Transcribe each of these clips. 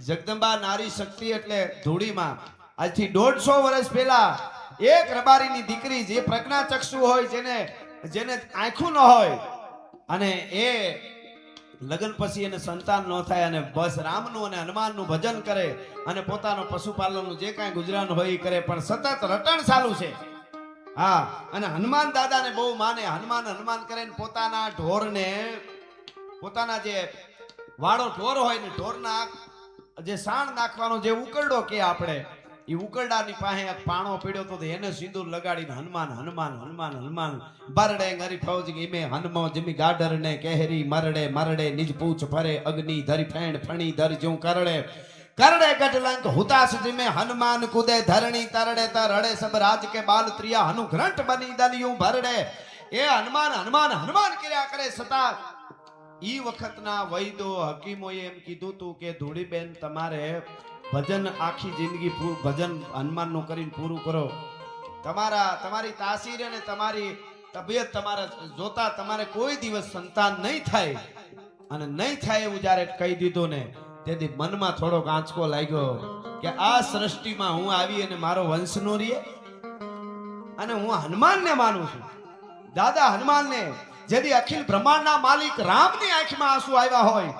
જગદંબા નારી શક્તિ એટલે ધૂળીમાં આજથી 150 વર્ષ પહેલા એક રબારીની દીકરી જે પ્રજ્ઞાચક્ષુ હોય, જેને આંખું ન હોય, અને એ લગ્ન પછી એને સંતાન ન થાય અને બસ રામનું અને હનુમાનનું ભજન કરે અને પોતાનો પશુપાલનનું જે કાંઈ ગુજરાન હોય એ કરે, પણ સતત રટણ ચાલુ છે. હા, અને હનુમાન દાદાને બહુ માને. હનુમાન કરે ને પોતાના ઢોરને, પોતાના જે વાળો ઢોર હોય ને ઢોરના જે સાણ નાખવાનો જે ઉકરડો કે આપણે એ ઉકરડાની પાસે એક પાણો પીડ્યો તો એને સિંદૂર લગાડીને હનુમાન બરડે ગરી ફૌજી મે હનુમો જમી ગાડર ને કેહરી મરડે નિજ પૂછ ભરે અગ્નિ ધરી ફેણ ફણી ધર જ્યું કરડે ગઢલંક હુતાસ જીમે હનુમાન કુદે ધરણી તરડે તરડે સબ રાજ કે બાલ ત્રિયા હનુ ઘ્રંટ બની દલિયું ભરડે. એ હનુમાન કર્યા કરે સતા ઈ વખતના વૈદો હકીમોએ એમ કીધું તું કે ધૂળીબેન તમારે ભજન આખી જિંદગી ભજન હનુમાનનું કરીને પૂરું કરો. તમારી તાસીર અને તમારી તબિયત તમારે જોતા તમારે કોઈ દિવસ સંતાન નહીં થાય, અને નહીં થાય એવું જ્યારે કહી દીધું ને તેથી મનમાં થોડોક આંચકો લાગ્યો કે આ સૃષ્ટિમાં હું આવી અને મારો વંશ નો રહે, અને હું હનુમાનને માનું છું. દાદા હનુમાનને જેથી અખિલ બ્રહ્માંડના માલિક રામની આંખમાં આંસુ આવ્યા હોય,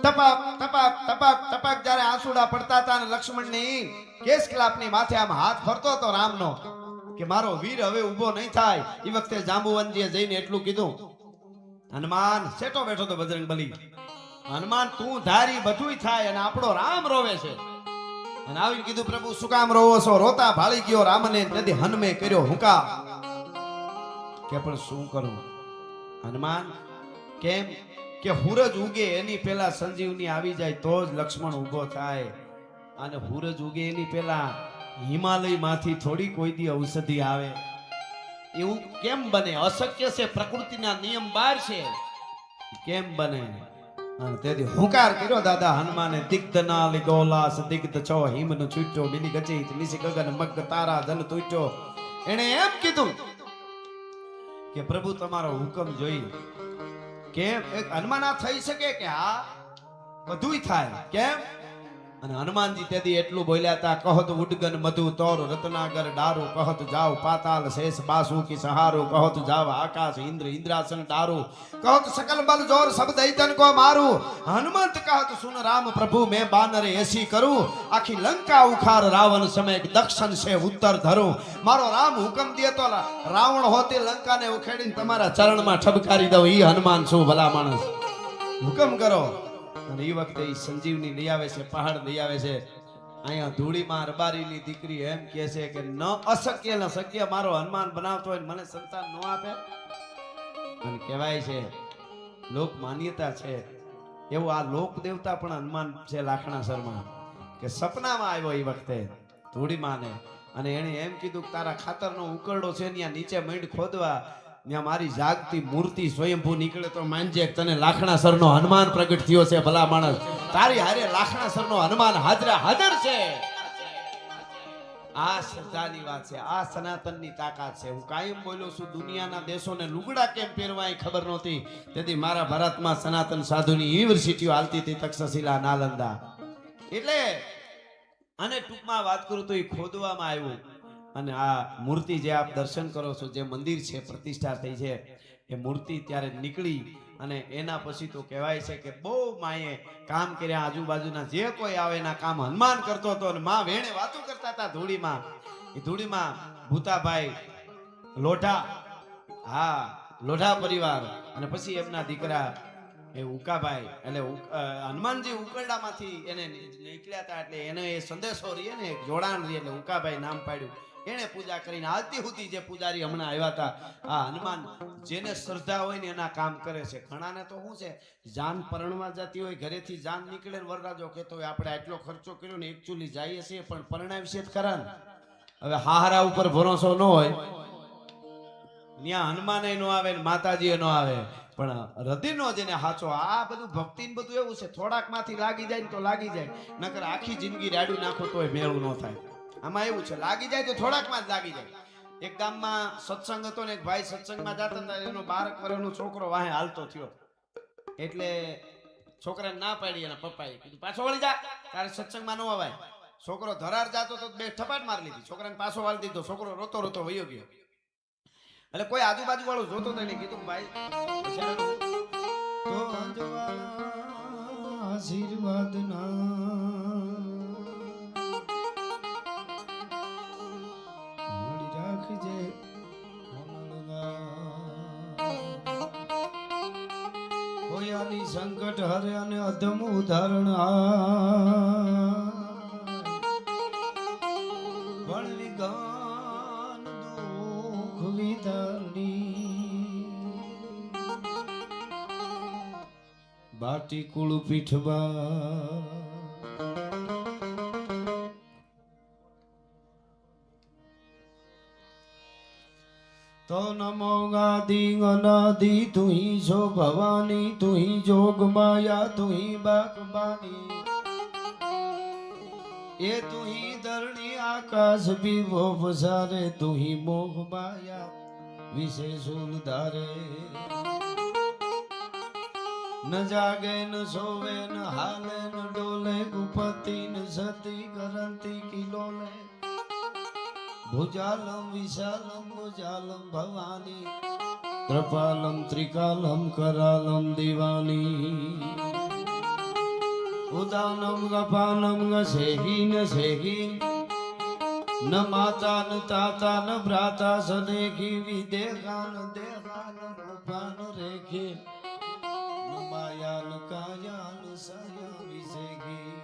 ટપક જ્યારે આંસુડા પડતા હતા, અને લક્ષ્મણની કેસ કલાપની માથે આમ હાથ ફરતો હતો રામનો કે મારો વીર હવે ઊભો નહીં થાય. એ વખતે જાંબુવનજીએ જઈને એટલું કીધું, હનુમાન સેટો બેઠો તો બજરંગબલી, હનુમાન તું ધારી બધુંય થાય અને આપણો રામ રોવે છે. અને આવીને કીધું, પ્રભુ શું કામ રોવો છો? રોતા ભાળી ગયો રામને નદી હનમે કર્યો હુકા. કે પણ શું કરું હનુમાન? કેમ કે સૂરજ ઉગે એની પહેલા સંજીવની આવી જાય તો જ લક્ષ્મણ ઊભો થાય, અને સૂરજ ઉગે એની પહેલા હિમાલયમાંથી થોડી કોઈ દી ઔષધિ આવે? એવું કેમ બને? અશક્ય છે, પ્રકૃતિના નિયમ બહાર છે, કેમ બને? અને તેથી હુંકાર કર્યો દાદા હનુમાને, દિગ્ધ નાલી ગોલાસ દિગ્ધ છો હિમનો છૂટ્યો બિલી ગચિત નિશી ગગન મગ તારા ધન તૂટ્યો. એને એમ કીધું કે પ્રભુ તમારો હુકમ જોઈ. કેમ એક હનુમાન આ થઈ શકે કે હા બધુંય થાય? કેમ? અને હનુમાનજી તેથી એટલું બોલ્યા હતા, કહત ઉડગન મધુ તોર રત્નાગર ડારો, કહત જાવ પાતાલ શેષ બાસુ કી સહારો, કહત જાવ આકાશ ઇન્દ્ર ઇન્દ્રાસન ડારો, કહત સકલ બલ જોર સબ દૈતન કો મારું. હનુમંત કહત સુન રામ પ્રભુ મેં બાનરે એસી કરું, આખી લંકા ઉખાર રાવણ સમેત દક્ષિણ છે ઉત્તર ધરું. મારો રામ હુકમ દે તો રાવણ હોતી લંકાને ઉખેડીને તમારા ચરણમાં ઠબકારી દઉં. ઈ હનુમાન શું ભલા માણસ? હુકમ કરો. અને એ વખતે સંજીવની લઈ આવે છે, પહાડ લઈ આવે છે. અહીંયા ધૂળીમાં રબારીની દીકરી એમ કહે છે કે ન અશક્ય ન શક્ય મારો હનુમાન બનાવતો હોય મને સંતાન ન આપે. અને કહેવાય છે લોક માન્યતા છે એવું આ લોક દેવતા પણ હનુમાન છે લાખણાસરમાં, કે સપનામાં આવ્યો એ વખતે ધૂળીમાને, અને એને એમ કીધું કે તારા ખાતરનો ઉકરડો છે ત્યાં નીચે મીંડ ખોદવા, ત્યાં મારી જાગતી મૂર્તિ સ્વયંભૂ નીકળે તો માનજે તને લાખણાસરનો હનુમાન પ્રગટ થયો છે. ભલા માણસ, તારી હારે લાખણાસરનો હનુમાન હાજર છે. આ શ્રદ્ધાની વાત છે, આ સનાતનની તાકાત છે. હું કાયમ બોલ્યો છું, દુનિયાના દેશોને લુગડા કેમ પહેરવા એ ખબર નહોતી, તેથી મારા ભારતમાં સનાતન સાધુની યુનિવર્સિટીઓ હાલતી હતી, તક્ષશિલા, નાલંદા. એટલે અને ટૂંકમાં વાત કરું તો એ ખોદવામાં આવ્યું, અને આ મૂર્તિ જે આપ દર્શન કરો છો, જે મંદિર છે પ્રતિષ્ઠા થઈ છે, એ મૂર્તિ ત્યારે નીકળી. અને એના પછી તો કહેવાય છે કે બહુ માએ કામ કર્યા, આજુબાજુના જે કોઈ આવે એના કામ હનુમાન કરતો હતો. અને માં વેણે વાતો કરતા હતા ધૂળીમાં. એ ધૂળીમાં ભૂતાભાઈ લોઢા, હા લોઢા પરિવાર, અને પછી એમના દીકરા એ ઉકાભાઈ, એટલે હનુમાનજી ઉકરડામાંથી એને નીકળ્યા હતા, એટલે એને એ સંદેશો રહીએ ને જોડાણ રહીએ, એટલે ઉકાભાઈ નામ પાડ્યું. એને પૂજા કરીને આલતી હતી જે પૂજારી હમણાં આવ્યા હતા. આ હનુમાન જેને શ્રદ્ધા હોય ને એના કામ કરે છે. ઘણાને તો શું છે, જાન પરણવા જતી હોય, ઘરેથી જાન નીકળે ને વરરાજો કહેતો હોય આપણે આટલો ખર્ચો કર્યો ને એકચ્યુઅલી જઈએ છીએ પણ પરણાવી છે ખરા ને. હવે હારા ઉપર ભરોસો ન હોય, ત્યાં હનુમાને નો આવે ને માતાજી નો આવે, પણ હૃદયનો જેને હાચો. આ બધું ભક્તિ ને બધું એવું છે, થોડાક માંથી લાગી જાય ને તો લાગી જાય, નકર આખી જિંદગી રાડું નાખો તોય મેળું ન થાય. આમાં એવું છે, લાગી જાય તો થોડાકમાં જ લાગી જાય. એક ગામમાં સત્સંગ હતો ને એક ભાઈ સત્સંગમાં જતા હતા, એનો 12 વર્ષનો છોકરો વાહે હાલતો થયો, એટલે છોકરાને ના પાડી એના પપ્પાએ કીધું પાછો વળી જા, તારે સત્સંગમાં ન અવાય. છોકરો ધરાર જાતો તો બે થપાટ મારી લીધી, છોકરાને પાછો વાળી દીધો. છોકરો રોતો રોતો વયો ગયો. એટલે કોઈ આજુબાજુ વાળું જોતો તો એને કીધું ભાઈ તો આશીર્વાદ ના મળી રાખજે હોયાની સંકટ હરે અને અધમ ઉદાહરણ વળવી ગાન દુઃખ વિદારણી બાટી કુળ પીઠવા તો નમો ગાદી અનાદિ તુહી છો ભવાની તુહી જોગ માયા તુહી બાકબાની એ તુહી ધરણી આકાશ વિવો પસારે તુહી મોહ માયા વિશે સુલધારે ન જાગે ન સોવે ન હાલે ન ડોલે ગુપતિ ન સતી કરંતી કિલોલે ભુજાલમ વિશાલમ ભુજાલમ ભવાની કૃપાલમ ત્રિકાલમ કરાલમ દિવાની ઉદાનમ ગપાનમ ગસેહી ન સેહી ન માતા ન તાતા ન ભ્રાતા સનેખી વિદેહા ન દેહા ન રૂપા ન રેખી ન માયા ન કાયા ન સાયા વિસેખી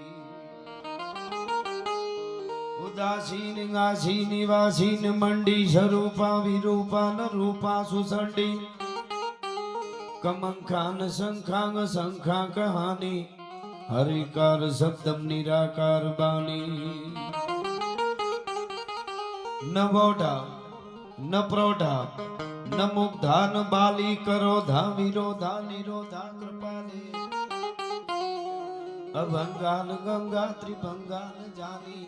ઉદાસીન ગાસી નિવાસીન મંડી સ્વરૂપા વિરૂપા ન રૂપા સુસંડી કમંખાન શંખાંગ શંખા કહાની હરિકાર શબ્દમ નિરાકાર બાની ન બોઢા ન પ્રોઢા ન મુગ્ધા ન બાલી કરોધા વિરોધા નિરોધા કૃપાલી અભંગાન ગંગા ત્રિભંગાન જાની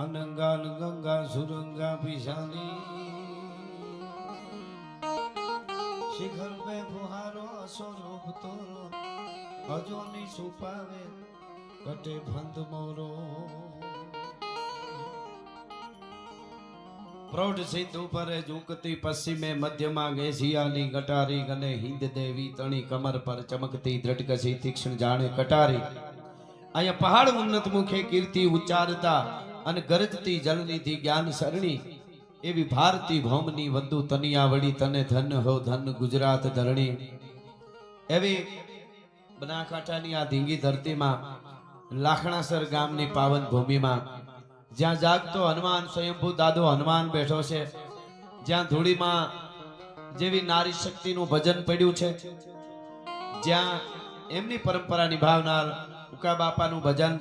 અનંગાન ગંગા સુરંગા પિશાની શિખર પે ફુહારો અસોરોપ તોરો અજોની છુપાવે કટે ભંત મોરો પ્રૌઢ સિંધુ પરે ઝુકતી પશ્ચિમે મધ્યમાં ગેસિયાની ગટારી ગને હિંદ દેવી તણી કમર પર ચમકતી દ્રઢકસી તીક્ષ્ણ જાણે કટારી. અહીંયા પહાડ ઉન્નત મુખે કીર્તિ ઉચ્ચારતા અને ગરજતી જલનિધિ જ્ઞાન સરણી એવી ભારતી ભૌમની વંદુ તનિયા વળી તને ધન હો ધન ગુજરાત ધરણી. એવી બનાસકાંઠાની આ ધીંગી ધરતીમાં લાખણાસર ગામની પાવન ભૂમિમાં જ્યાં જાગતો હનુમાન સ્વયંભૂ દાદો હનુમાન બેઠો છે, જ્યાં ધૂળીમાં જેવી નારી શક્તિનું ભજન પડ્યું છે, જ્યાં એમની પરંપરા નિભાવનાર ઉકા બાપાનું ભજન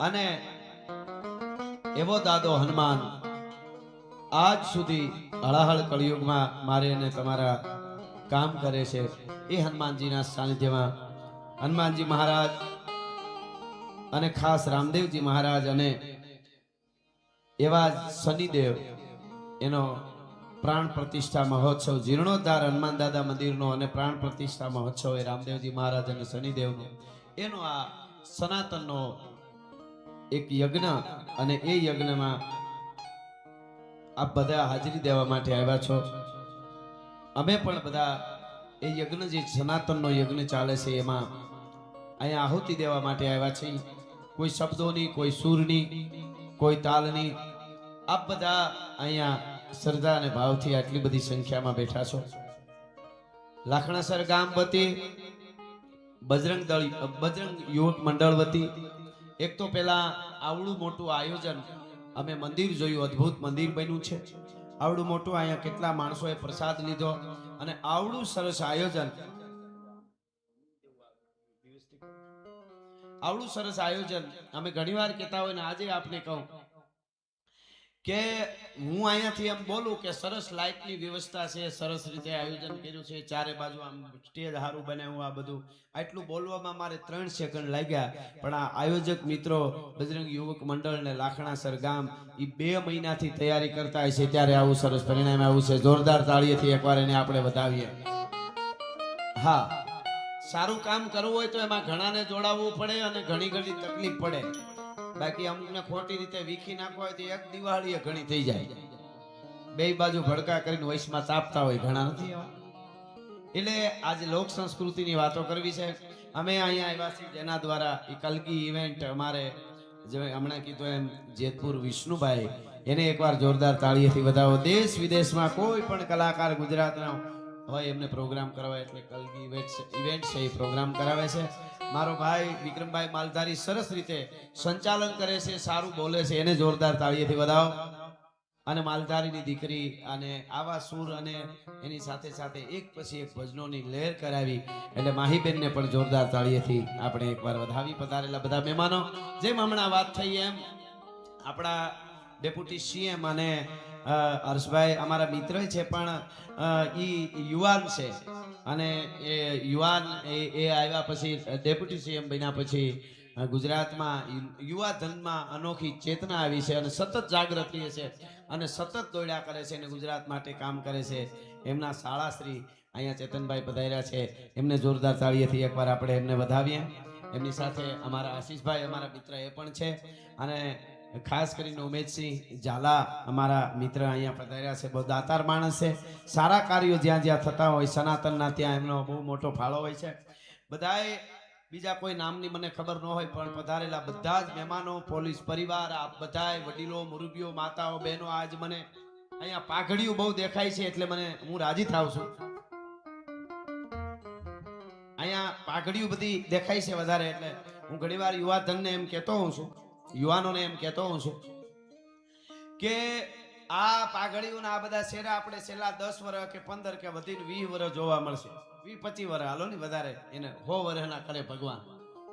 અને એવો દાદો હનુમાન આજ સુધી હળાહળ કળિયુગમાં મારે અને તમારા કામ કરે છે. એ હનુમાનજીના સાનિધ્યમાં હનુમાનજી મહારાજ અને ખાસ રામદેવજી મહારાજ અને એવા શનિદેવ એનો પ્રાણ પ્રતિષ્ઠા મહોત્સવ જીર્ણોદ્ધાર હનુમાન દાદા મંદિરનો અને પ્રાણ પ્રતિષ્ઠા મહોત્સવ એ રામદેવજી મહારાજ અને શનિદેવનો એનો આ સનાતનનો એક યજ્ઞ અને એ યજ્ઞમાં આપ બધા હાજરી દેવા માટે આવ્યા છો. અમે પણ બધા એ યજ્ઞ જે સનાતનનો યજ્ઞ ચાલે છે એમાં અહીંયા આહુતિ દેવા માટે આવ્યા છે. કોઈ શબ્દોની, કોઈ સૂરની, કોઈ તાલની, આપ બધા અહીંયા શ્રદ્ધા અને ભાવથી આટલી બધી સંખ્યામાં બેઠા છો. લાખણાસર ગામ વતી બજરંગ યુવક મંડળ વતી એક તો પેલા આવડું મોટું આયોજન અમે મંદિર જોયું, અદ્ભુત મંદિર બન્યું છે. આવડું મોટું અહીંયા કેટલા માણસોએ પ્રસાદ લીધો અને આવડું સરસ આયોજન, આવડું સરસ આયોજન અમે ઘણીવાર કહેતા હોય ને આજે આપને કહું કે હું અહીંયાથી એમ બોલું કે સરસ લાઇટની વ્યવસ્થા છે, સરસ રીતે આયોજન કર્યું છે, ચારે બાજુ આમ સ્ટેજ સારું બનાવ્યું, આ બધું આટલું બોલવામાં મારે 3 સેકન્ડ લાગ્યા. પણ આ આયોજક મિત્રો બજરંગ યુવક મંડળ ને લાખણાસર ગામ એ 2 મહિનાથી તૈયારી કરતા હોય છે, ત્યારે આવું સરસ પરિણામ આવ્યું છે. જોરદાર તાળીઓથી એકવાર એને આપણે વધાવીએ. હા, સારું કામ કરવું હોય તો એમાં ઘણાને જોડાવવું પડે અને ઘણી ઘણી તકલીફ પડે. બાકી અમુકને ખોટી રીતે વીખી નાખવા હોય તો એક દિવાળીએ ઘણી થઈ જાય. બે બાજુ ભડકા કરીને વૈશમાં ચાપતા હોય ઘણા નથી એવા. એટલે આજે લોક સંસ્કૃતિની વાતો કરવી છે. અમે અહીંયા આવ્યા છીએ જેના દ્વારા એ કલગી ઇવેન્ટ અમારે જે હમણાં કીધું એમ જેતપુર વિષ્ણુભાઈ એને એકવાર જોરદાર તાળીઓથી વધાવો. દેશ વિદેશમાં કોઈ પણ કલાકાર ગુજરાતના હોય એમને પ્રોગ્રામ કરાવે એટલે કલગી ઇવેન્ટ છે એ પ્રોગ્રામ કરાવે છે. મારો ભાઈ વિક્રમભાઈ માલધારી સરસ રીતે સંચાલન કરે છે, સારું બોલે છે, એને જોરદાર તાળીઓથી વધાવો. અને માલધારીની દીકરી અને આવા સુર અને એની સાથે સાથે એક પછી એક ભજનોની લહેર કરાવી એટલે માહીબેનને પણ જોરદાર તાળીઓથી આપણે એકવાર વધાવી. પધારેલા બધા મહેમાનો, જેમ હમણાં વાત થઈ એમ આપણા ડેપ્યુટી સીએમ અને હર્ષભાઈ અમારા મિત્ર છે પણ ઈ યુવાન છે અને એ યુવાન એ આવ્યા પછી ડેપ્યુટી સીએમ બન્યા પછી ગુજરાતમાં યુવા ધનમાં અનોખી ચેતના આવી છે અને સતત જાગૃત રહે છે અને સતત દોડ્યા કરે છે અને ગુજરાત માટે કામ કરે છે. એમના શાળાશ્રી અહીંયા ચેતનભાઈ પધાર્યા છે, એમને જોરદાર તાળીઓથી એકવાર આપણે એમને વધાવીએ. એમની સાથે અમારા આશીષભાઈ અમારા મિત્ર એ પણ છે અને ખાસ કરીને ઉમેશસિંહ ઝાલા અમારા મિત્ર અહીંયા પધાર્યા છે. બહુ દાતાર માણસ છે. સારા કાર્યો જ્યાં જ્યાં થતા હોય સનાતનના ત્યાં એમનો બહુ મોટો ફાળો હોય છે. બધાએ બીજા કોઈ નામની મને ખબર ન હોય પણ પધારેલા બધા જ મહેમાનો, પોલીસ પરિવાર, આ બધાય વડીલો, મુરબીઓ, માતાઓ, બહેનો, આજ મને અહીંયા પાઘડીઓ બહુ દેખાય છે એટલે હું રાજી થાવ છું. અહીંયા પાઘડીઓ બધી દેખાય છે વધારે એટલે હું ઘણીવાર યુવા ધનને એમ કહેતો હોઉં છું, યુવાનોને એમ કહેતો હોઉં છું કે આ પાઘડીઓ આ બધા શેરા આપણે છેલ્લા 10 વર્ષ કે 15 કે વધીને 20 વર્ષ જોવા મળશે. 20-25 વર્ષ હાલો ને વધારે એને 100 વર્ષના કરે ભગવાન.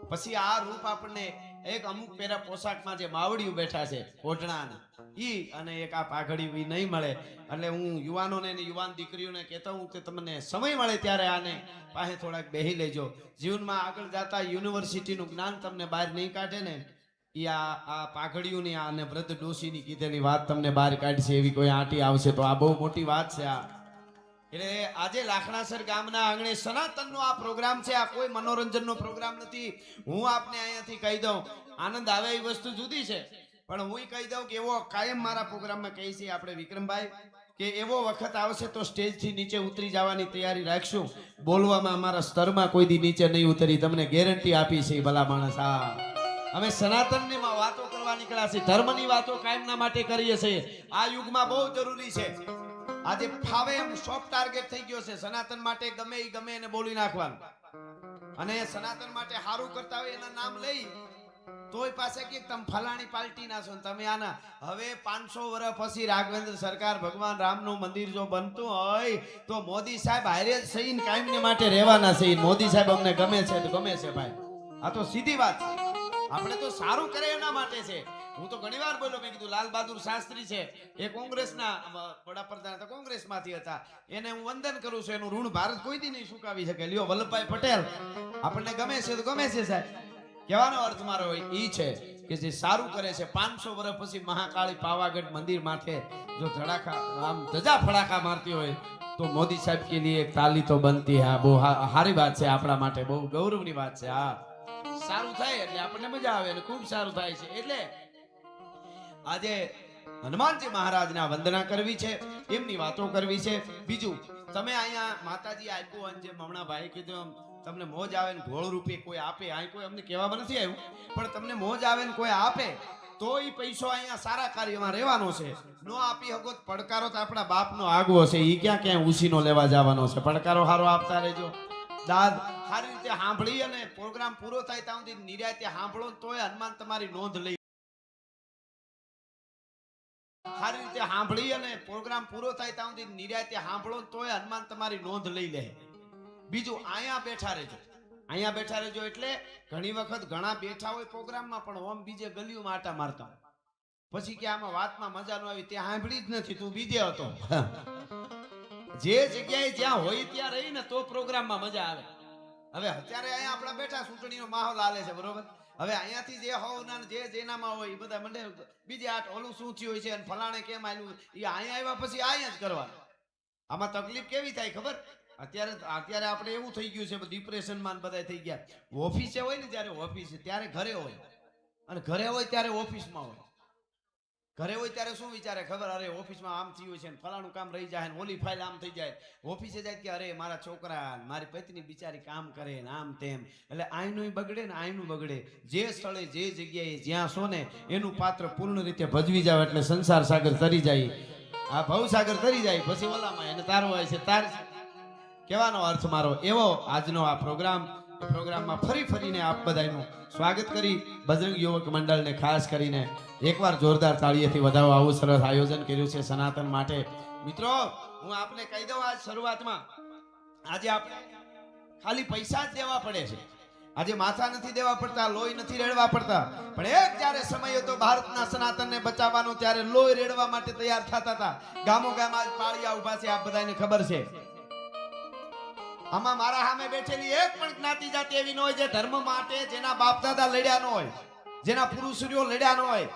પછી આ રૂપ આપણને એક અમુક પેરા પોશાકમાં જે માવડીઓ બેઠા છે ઓઢણાના ઈ અને એક આ પાઘડી ઈ નહીં મળે. એટલે હું યુવાનોને અને યુવાન દીકરીઓને કહેતો હું કે તમને સમય મળે ત્યારે આને પાસે થોડાક બેહી લેજો. જીવનમાં આગળ જતા યુનિવર્સિટીનું જ્ઞાન તમને બહાર નહીં કાઢે ને ઈ આ પાઘડીઓની અને વૃદ્ધ ડોશીની કીધેલી વાત તમને બહાર કાઢશે એવી કોઈ આંટી આવશે તો આ બહુ મોટી વાત છે. આ એટલે આજે લાખણાસર ગામના આંગણે સનાતનનો આ પ્રોગ્રામ છે. આ કોઈ મનોરંજનનો પ્રોગ્રામ નથી. હું આપને અહીંયાથી કહી દઉં, આનંદ આવે એ વસ્તુ જુદી છે પણ હું કહી દઉં કે એવો કાયમ મારા પ્રોગ્રામમાં કહી છે આપણે વિક્રમભાઈ કે એવો વખત આવશે તો સ્ટેજથી નીચે ઉતરી જવાની તૈયારી રાખશું. બોલવામાં અમારા સ્તરમાં કોઈ દી નીચે નહીં ઉતરી, તમને ગેરંટી આપી છે ભલા માણસ. હા, અમે સનાતનની વાતો કરવા નીકળ્યા છીએ, ધર્મની વાતો કાયમના માટે કરીએ છીએ. આ યુગમાં બહુ જરૂરી છે. આજે ફાવે એમ સોફ્ટ ટાર્ગેટ થઈ ગયો છે. સનાતન માટે ગમે એને બોલી નાખવાનું અને સનાતન માટે સારું કરતા હોય એના નામ લઈ તોય પાસે કે તમે ફલાણી પાર્ટી ના છો તમે આના. હવે 500 વર્ષ પછી રાઘવેન્દ્ર સરકાર ભગવાન રામનું મંદિર જો બનતું હોય તો મોદી સાહેબ હારે જ સહીન કાયમને માટે રહેવાના છે. મોદી સાહેબ અમને ગમે છે તો ગમે છે ભાઈ, આ તો સીધી વાત છે. આપણે તો સારું કરે એના માટે છે. હું તો ઘણી વાર બોલ્યો, મેં કીધું લાલ બહાદુર શાસ્ત્રી છે એ કોંગ્રેસના વડાપ્રધાન હતા, કોંગ્રેસમાંથી હતા, એને હું વંદન કરું છું. એનું ઋણ ભારત કોઈ દી નહીં ચૂકાવી શકે. લ્યો વલ્લભભાઈ પટેલ આપણને ગમે છે તો ગમે છે સાહેબ. કહેવાનો અર્થ મારો ઈ છે કે જે સારું કરે છે. 500 વર્ષ પછી મહાકાળી પાવાગઢ મંદિર માથે જો ધડાકા આમ ધજા ફડાકા મારતી હોય તો મોદી સાહેબ કે लिए એક તાલી તો બનતી. હા, બહુ સારી વાત છે, આપણા માટે બહુ ગૌરવની વાત છે. હા, સારું થાય એટલે આપણને મજા આવે અને ખૂબ સારું થાય છે. એટલે આજે હનુમાનજી મહારાજના વંદના કરવી છે, એમની વાતો કરવી છે. બીજું તમે અહીંયા માતાજી આપ્યું અને જેમ હમણાં ભાઈ કીધું તમને મોજ આવે ને ઘોળ રૂપે કોઈ આપે, અહીં કોઈ અમને કહેવામાં નથી આવ્યું પણ તમને મોજ આવે ને કોઈ આપે તો એ પૈસો અહીંયા સારા કાર્યમાં રહેવાનો છે. નો આપી શકો પડકારો તો આપણા બાપનો આગવો છે, એ ક્યાં ઉસીનો લેવા જવાનો છે. પડકારો હારો આપતા રહેજો. દાદ સારી રીતે સાંભળી અને પ્રોગ્રામ પૂરો થાય ત્યાં સુધી નિરાતે સાંભળો તોય હનુમાન તમારી નોંધ લઈ સારી રીતે સાંભળી અને પ્રોગ્રામ પૂરો થાય ત્યાં સુધી નિરાતે સાંભળો તોય હનુમાન તમારી નોંધ લઈ લે. બીજું અહીંયા બેઠા રહેજો એટલે ઘણી વખત ઘણા બેઠા હોય પ્રોગ્રામમાં પણ ઓમ બીજે ગલીઓમાં આટા મારતા પછી કે આમાં વાતમાં મજા ન આવી, ત્યાં સાંભળી જ નથી, તું બીજે હતો. જે જગ્યાએ જ્યાં હોય ત્યાં રહી ને તો પ્રોગ્રામમાં મજા આવે. હવે અત્યારે અહીંયા આપણા બેઠા ચૂંટણીનો માહોલ હાલે છે બરોબર. હવે અહીંયાથી જે હોવના જે જેનામાં હોય એ બધા મને બીજે આટ ઓલું શું થયું હોય છે અને ફલાણે કેમ આવ્યું એ અહીંયા આવ્યા પછી અહીંયા જ કરવાનું. આમાં તકલીફ કેવી થાય ખબર? અત્યારે આપણે એવું થઈ ગયું છે ડિપ્રેશનમાં બધા થઈ ગયા ઓફિસે હોય ને ત્યારે ઓફિસે ત્યારે ઘરે હોય અને ઘરે હોય ત્યારે ઓફિસમાં હોય ઘરે હોય ત્યારે શું વિચારે ખબર અરે ઓફિસમાં આમ થયું છે ને ફલાણું કામ રહી જાય ને ઓલી ફાઇલ આમ થઈ જાય ઓફિસે જાય કે અરે મારા છોકરા મારી પત્ની બિચારી કામ કરે ને આમ તેમ એટલે આઈનું બગડે ને આઈનું બગડે જે સ્થળે જે જગ્યાએ જ્યાં છો ને એનું પાત્ર પૂર્ણ રીતે ભજવી જાવ એટલે સંસાર સાગર તરી જાય આ ભવસાગર તરી જાય પછી ઓલામાં એને તારો હોય છે તાર કહેવાનો અર્થ મારો એવો આજનો આ પ્રોગ્રામમાં ફરીને આપ બધાનું સ્વાગત કરી બજરંગ યુવક મંડળને ખાસ કરીને એકવાર જોરદાર તાળીઓથી વધાવો આવું સરસ આયોજન કર્યું છે સનાતન માટે મિત્રો હું આપને કહી દઉં આજ શરૂઆતમાં આજે આપણે ખાલી પૈસા જ દેવા પડે છે આજે માથા નથી દેવા પડતા લોહી નથી રેડવા પડતા પણ એક જ્યારે સમય હતો ભારતના સનાતનને બચાવવાનો ત્યારે લોહી રેડવા માટે તૈયાર થતા હતા ગામો ગામ આજ પાળિયા ઉભા છે આપ બધાને ખબર છે આમાં મારા સામે બેઠેલી એક પણ જ્ઞાતિ જાતિ એવી ન હોય જે ધર્મ માટે જેના બાપ દાદા લડ્યા ન હોય જેના પુરુષો લડ્યા ન હોય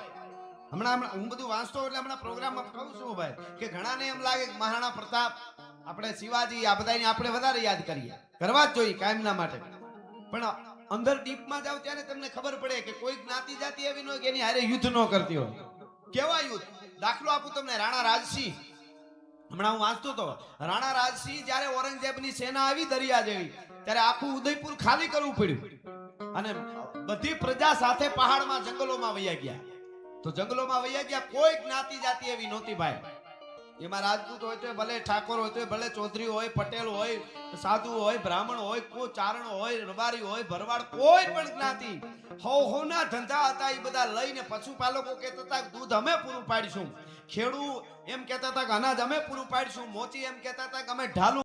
હમણાં હું બધું વાંચતો એટલે હમણાં પ્રોગ્રામમાં કહું છું ભાઈ કે ઘણાને એમ લાગે કે મહારાણા પ્રતાપ આપણે શિવાજી આ બધાને આપણે વધારે યાદ કરીએ કરવા જ જોઈએ કાયમના માટે પણ અંદર ડીપમાં જાવ ત્યારે તમને ખબર પડે કે કોઈ જ્ઞાતિ જાતિ એવી ન હોય કે એની હારે યુદ્ધ ન કરતી હોય કેવા યુદ્ધ દાખલો આપું તમને રાણા રાજસિંહ હમણાં હું વાંચતો હતો રાણા રાજસિંહ જ્યારે ઔરંગઝેબની સેના આવી દરિયા જેવી ત્યારે આખું ઉદયપુર ખાલી કરવું પડ્યું અને બધી પ્રજા સાથે પહાડમાં જંગલોમાં વયા ગયા તો જંગલોમાં વયા ગયા કોઈ જ્ઞાતિ જાતિ એવી નહોતી ભાઈ એમાં રાજપૂત હોય તો ભલે ઠાકોર હોય તો ભલે ચૌધરી હોય પટેલ હોય સાધુ હોય બ્રાહ્મણ હોય કોઈ ચારણ હોય રબારી હોય ભરવાડ કોઈ પણ જ્ઞાતિ હોના ધંધા હતા એ બધા લઈને પશુપાલકો કહેતા હતા દૂધ અમે પૂરું પાડીશું ખેડૂત એમ કહેતા હતા કે અનાજ અમે પૂરું પાડીશું મોચી એમ કહેતા હતા કે અમે ઢાલું